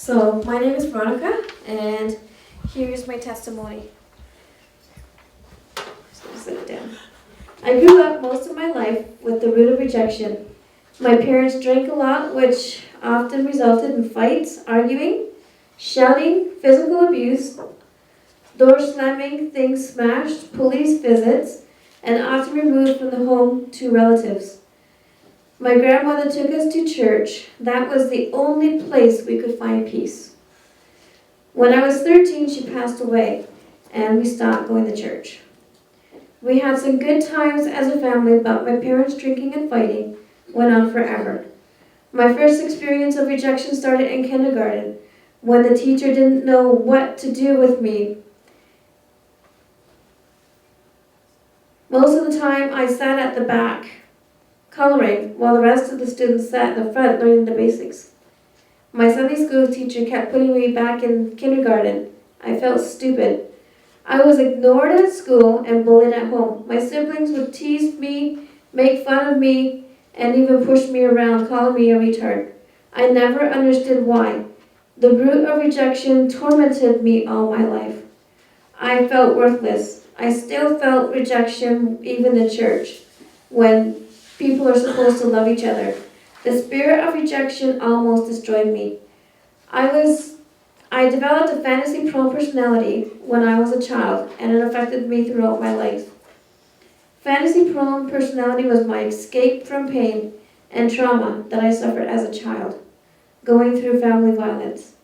So, my name is Veronica, and here's my testimony. Just gonna sit it down. I grew up most of my life with the root of rejection. My parents drank a lot, which often resulted in fights, arguing, shouting, physical abuse, door slamming, things smashed, police visits, and often removed from the home to relatives. My grandmother took us to church. That was the only place we could find peace. When I was 13, she passed away, and we stopped going to church. We had some good times as a family, but my parents' drinking and fighting went on forever. My first experience of rejection started in kindergarten, when the teacher didn't know what to do with me. Most of the time, I sat at the back, coloring, while the rest of the students sat in the front learning the basics. My Sunday school teacher kept putting me back in kindergarten. I felt stupid. I was ignored at school and bullied at home. My siblings would tease me, make fun of me, and even push me around, calling me a retard. I never understood why. The root of rejection tormented me all my life. I felt worthless. I still felt rejection even in church, when people are supposed to love each other. The spirit of rejection almost destroyed me. I developed a fantasy-prone personality when I was a child, and it affected me throughout my life. Fantasy-prone personality was my escape from pain and trauma that I suffered as a child, going through family violence.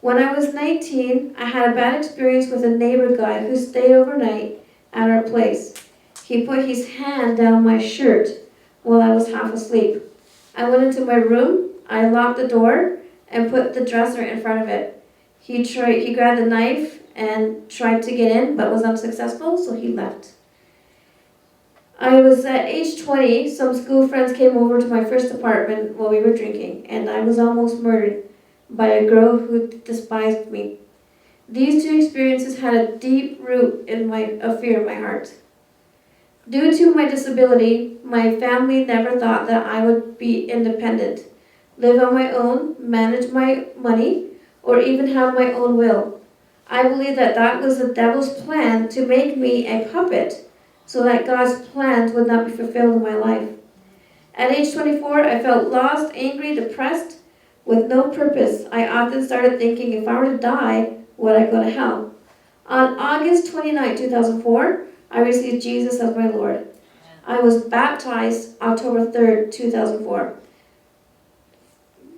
When I was 19, I had a bad experience with a neighbor guy who stayed overnight at our place. He put his hand down my shirt while I was half asleep. I went into my room, I locked the door, and put the dresser in front of it. He grabbed a knife and tried to get in, but was unsuccessful, so he left. I was at age 20, some school friends came over to my first apartment while we were drinking, and I was almost murdered by a girl who despised me. These two experiences had a deep root of fear in my heart. Due to my disability, my family never thought that I would be independent, live on my own, manage my money, or even have my own will. I believe that was the devil's plan to make me a puppet so that God's plans would not be fulfilled in my life. At age 24, I felt lost, angry, depressed, with no purpose. I often started thinking, if I were to die, would I go to hell? On August 29, 2004, I received Jesus as my Lord. I was baptized October 3rd, 2004.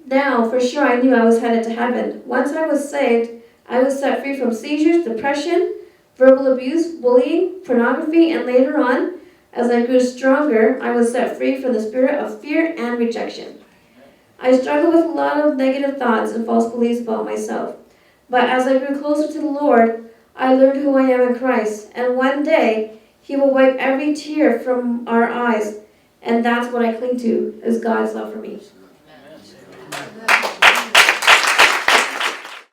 Now, for sure, I knew I was headed to heaven. Once I was saved, I was set free from seizures, depression, verbal abuse, bullying, pornography, and later on, as I grew stronger, I was set free from the spirit of fear and rejection. I struggled with a lot of negative thoughts and false beliefs about myself. But as I grew closer to the Lord, I learned who I am in Christ. And one day, He will wipe every tear from our eyes. And that's what I cling to, is God's love for me. Amen.